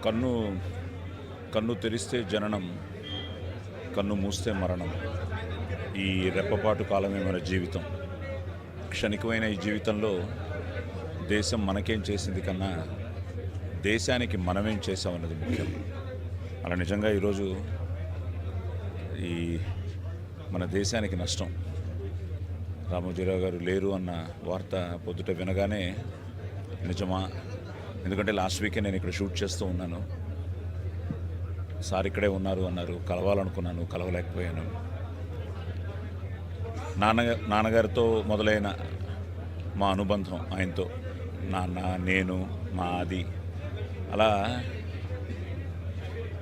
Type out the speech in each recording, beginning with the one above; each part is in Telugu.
కన్ను కన్ను తెరిస్తే జననం, కన్ను మూస్తే మరణం. ఈ రెప్పపాటు కాలమే మన జీవితం. క్షణికమైన ఈ జీవితంలో దేశం మనకేం చేసింది కన్నా దేశానికి మనమేం చేసామన్నది ముఖ్యం. అలా నిజంగా ఈరోజు ఈ మన దేశానికి నష్టం. రామోజీరావు గారు లేరు అన్న వార్త పొద్దుట వినగానే నిజమా? ఎందుకంటే లాస్ట్ వీకే నేను ఇక్కడ షూట్ చేస్తూ ఉన్నాను. సార్ ఇక్కడే ఉన్నారు అన్నారు, కలవాలనుకున్నాను, కలవలేకపోయాను. నాన్నగారితో మొదలైన మా అనుబంధం ఆయనతో, నాన్న, నేను, మా ఆది, అలా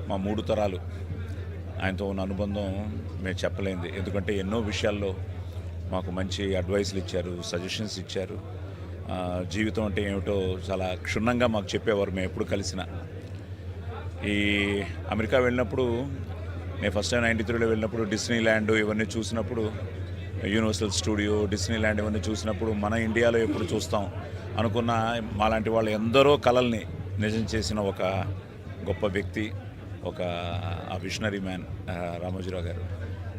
మా 3 తరాలు ఆయనతో ఉన్న అనుబంధం మేము చెప్పలేంది. ఎందుకంటే ఎన్నో విషయాల్లో మాకు మంచి అడ్వైస్లు ఇచ్చారు, సజెషన్స్ ఇచ్చారు. జీవితం అంటే ఏమిటో చాలా క్షుణ్ణంగా మాకు చెప్పేవారు మేము ఎప్పుడు కలిసినా. ఈ అమెరికా వెళ్ళినప్పుడు, నేను ఫస్ట్ టైం 93లో వెళ్ళినప్పుడు డిస్నీ ల్యాండ్ ఇవన్నీ చూసినప్పుడు, యూనివర్సల్ స్టూడియో, డిస్నీ ల్యాండ్ ఇవన్నీ చూసినప్పుడు మన ఇండియాలో ఎప్పుడు చూస్తాం అనుకున్న మాలాంటి వాళ్ళు ఎందరో కలల్ని నిజం చేసిన ఒక గొప్ప వ్యక్తి, ఒక విషనరీ మ్యాన్ రామోజీరావు గారు.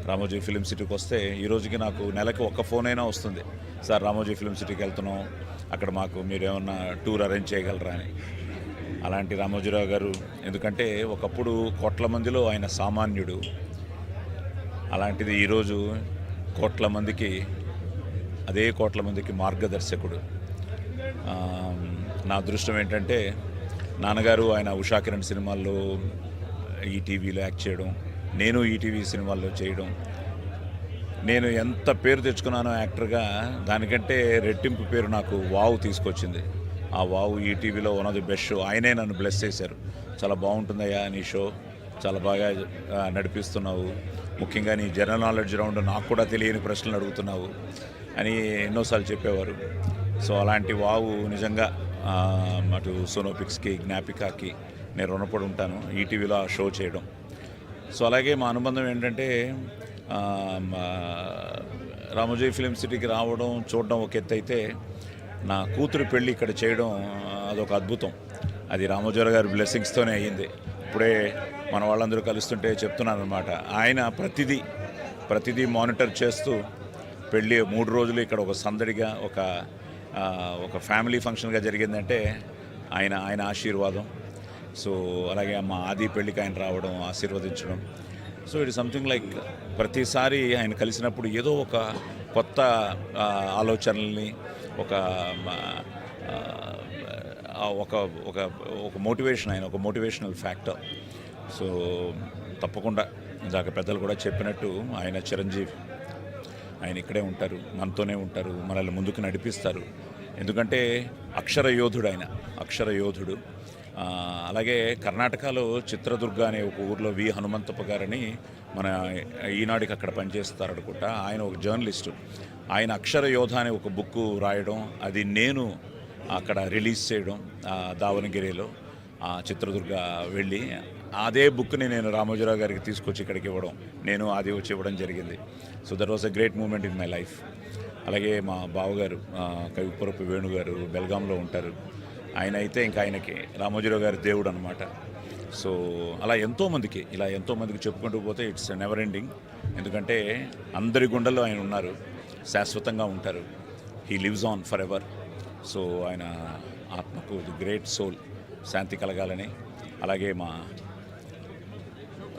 రామోజీ ఫిలిం సిటీకి వస్తే ఈ రోజుకి నాకు నెలకి ఒక ఫోన్ అయినా వస్తుంది, సార్ రామోజీ ఫిలిం సిటీకి వెళ్తున్నాం, అక్కడ మాకు మీరు ఏమన్నా టూర్ అరేంజ్ చేయగలరా అని. అలాంటి రామోజీరావు గారు, ఎందుకంటే ఒకప్పుడు కోట్ల మందిలో ఆయన సామాన్యుడు. అలాంటిది ఈరోజు అదే కోట్ల మందికి మార్గదర్శకుడు. నా అదృష్టం ఏంటంటే నాన్నగారు ఆయన ఉషా కిరణ్ సినిమాల్లో ఈటీవీలో యాక్ట్ చేయడం, నేను ఈటీవీ సినిమాల్లో చేయడం. నేను ఎంత పేరు తెచ్చుకున్నానో యాక్టర్గా, దానికంటే రెట్టింపు పేరు నాకు వావ్ తీసుకొచ్చింది. ఆ వావ్ ఈటీవీలో one of the best show. ఆయనే నన్ను బ్లెస్ చేశారు. చాలా బాగుంటుందయ్యా నీ షో, చాలా బాగా నడిపిస్తున్నావు, ముఖ్యంగా నీ జనరల్ నాలెడ్జ్ రౌండ్ నాకు కూడా తెలియని ప్రశ్నలు అడుగుతున్నావు అని ఎన్నోసార్లు చెప్పేవారు. సో అలాంటి వావు నిజంగా అటు సోనోపిక్స్కి, జ్ఞాపికకి నేను రుణపడి ఉంటాను, ఈటీవీలో ఆ షో చేయడం. సో అలాగే మా అనుబంధం ఏంటంటే రామోజీ ఫిలిం సిటీకి రావడం, చూడడం ఒక ఎత్తు అయితే, నా కూతురు పెళ్ళి ఇక్కడ చేయడం అదొక అద్భుతం. అది రామోజీరావు గారి బ్లెస్సింగ్స్తోనే అయ్యింది. ఇప్పుడే మన వాళ్ళందరూ కలుస్తుంటే చెప్తున్నాను అనమాట. ఆయన ప్రతిదీ మానిటర్ చేస్తూ పెళ్ళి 3 రోజులు ఇక్కడ ఒక సందడిగా ఒక ఫ్యామిలీ ఫంక్షన్గా జరిగిందంటే ఆయన ఆశీర్వాదం. సో అలాగే మా ఆది పెళ్ళికి ఆయన రావడం, ఆశీర్వదించడం. సో ఇట్ సంథింగ్ లైక్ ప్రతిసారి ఆయన కలిసినప్పుడు ఏదో ఒక కొత్త ఆలోచనల్ని, ఒక మోటివేషన్, ఆయన ఒక మోటివేషనల్ ఫ్యాక్టర్. సో తప్పకుండా ఇందాక పెద్దలు కూడా చెప్పినట్టు ఆయన చిరంజీవి, ఆయన ఇక్కడే ఉంటారు, మనతోనే ఉంటారు, మనల్ని ముందుకు నడిపిస్తారు. ఎందుకంటే అక్షర యోధుడు. అలాగే కర్ణాటకలో చిత్రదుర్గ అనే ఒక ఊర్లో వి హనుమంతప్ప గారని మన ఈనాడికి అక్కడ పనిచేస్తారు అనుకుంటా. ఆయన ఒక జర్నలిస్టు. ఆయన అక్షర యోధ అనే ఒక బుక్ రాయడం, అది నేను అక్కడ రిలీజ్ చేయడం దావణగిరిలో చిత్రదుర్గ వెళ్ళి, అదే బుక్ని నేను రామోజీరావు గారికి తీసుకొచ్చి ఇక్కడికి ఇవ్వడం, నేను అది వచ్చి ఇవ్వడం జరిగింది. So that was a great moment in my life. అలాగే మా బావగారు కవిపురపు వేణుగారు బెల్గాంలో ఉంటారు. ఆయన అయితే ఇంకా ఆయనకి రామోజీరావు గారి దేవుడు అనమాట. సో అలా ఎంతోమందికి చెప్పుకుంటూ పోతే ఇట్స్ నెవర్ ఎండింగ్. ఎందుకంటే అందరి గుండెల్లో ఆయన ఉన్నారు, శాశ్వతంగా ఉంటారు. He lives on for ever. So ఆయన ఆత్మకు ది గ్రేట్ సోల్ శాంతి కలగాలని, అలాగే మా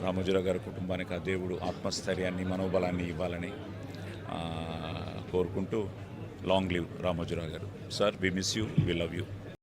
రామోజీరావు గారి కుటుంబానికి ఆ దేవుడు ఆత్మస్థైర్యాన్ని, మనోబలాన్ని ఇవ్వాలని కోరుకుంటూ, లాంగ్ లివ్ రామోజీరావు గారు. Sir, we miss you, we love you.